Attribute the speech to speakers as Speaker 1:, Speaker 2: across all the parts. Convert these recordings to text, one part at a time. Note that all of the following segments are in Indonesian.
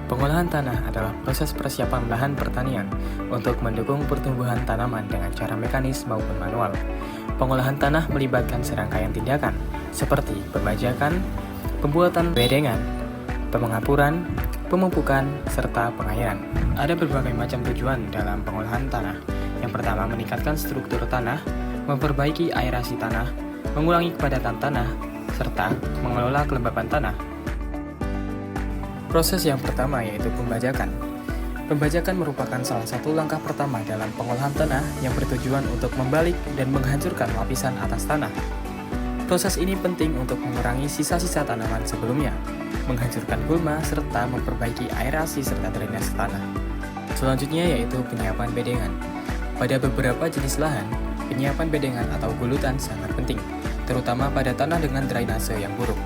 Speaker 1: Pengolahan tanah adalah proses persiapan lahan pertanian untuk mendukung pertumbuhan tanaman dengan cara mekanis maupun manual. Pengolahan tanah melibatkan serangkaian tindakan seperti pembajakan, pembuatan bedengan, pengapuran, pemupukan, serta pengairan. Ada berbagai macam tujuan dalam pengolahan tanah. Yang pertama, meningkatkan struktur tanah, memperbaiki aerasi tanah, mengurangi kepadatan tanah, serta mengelola kelembapan tanah. Proses yang pertama yaitu pembajakan. Pembajakan merupakan salah satu langkah pertama dalam pengolahan tanah yang bertujuan untuk membalik dan menghancurkan lapisan atas tanah. Proses ini penting untuk mengurangi sisa-sisa tanaman sebelumnya, menghancurkan gulma, serta memperbaiki aerasi serta drainase tanah. Selanjutnya yaitu penyiapan bedengan. Pada beberapa jenis lahan, penyiapan bedengan atau gulutan sangat penting, terutama pada tanah dengan drainase yang buruk.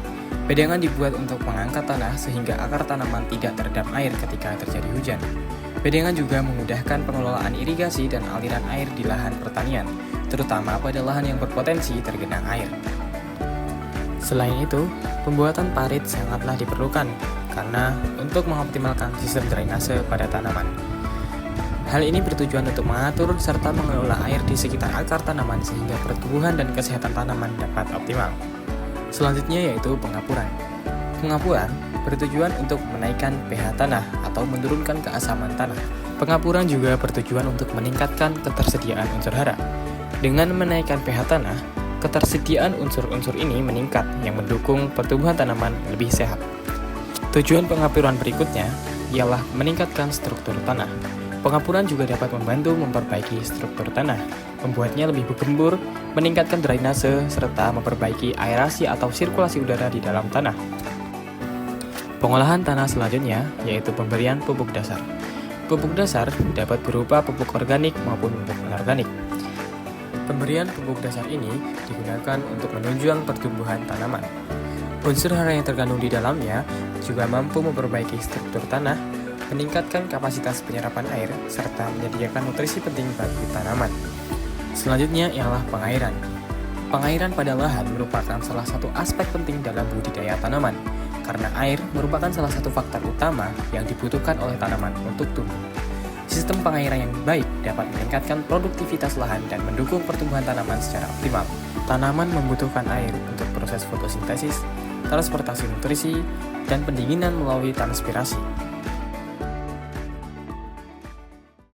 Speaker 1: Bedengan dibuat untuk mengangkat tanah sehingga akar tanaman tidak terendam air ketika terjadi hujan. Bedengan juga memudahkan pengelolaan irigasi dan aliran air di lahan pertanian, terutama pada lahan yang berpotensi tergenang air. Selain itu, pembuatan parit sangatlah diperlukan karena untuk mengoptimalkan sistem drainase pada tanaman. Hal ini bertujuan untuk mengatur serta mengelola air di sekitar akar tanaman sehingga pertumbuhan dan kesehatan tanaman dapat optimal. Selanjutnya yaitu pengapuran. Pengapuran bertujuan untuk menaikkan pH tanah atau menurunkan keasaman tanah. Pengapuran juga bertujuan untuk meningkatkan ketersediaan unsur hara. Dengan menaikkan pH tanah, ketersediaan unsur-unsur ini meningkat yang mendukung pertumbuhan tanaman lebih sehat. Tujuan pengapuran berikutnya ialah meningkatkan struktur tanah. Pengapuran juga dapat membantu memperbaiki struktur tanah, membuatnya lebih bergembur, meningkatkan drainase, serta memperbaiki aerasi atau sirkulasi udara di dalam tanah. Pengolahan tanah selanjutnya yaitu pemberian pupuk dasar. Pupuk dasar dapat berupa pupuk organik maupun pupuk anorganik. Pemberian pupuk dasar ini digunakan untuk menunjang pertumbuhan tanaman. Unsur hara yang terkandung di dalamnya juga mampu memperbaiki struktur tanah, meningkatkan kapasitas penyerapan air, serta menyediakan nutrisi penting bagi tanaman. Selanjutnya ialah pengairan. Pengairan pada lahan merupakan salah satu aspek penting dalam budidaya tanaman, karena air merupakan salah satu faktor utama yang dibutuhkan oleh tanaman untuk tumbuh. Sistem pengairan yang baik dapat meningkatkan produktivitas lahan dan mendukung pertumbuhan tanaman secara optimal. Tanaman membutuhkan air untuk proses fotosintesis, transportasi nutrisi, dan pendinginan melalui transpirasi.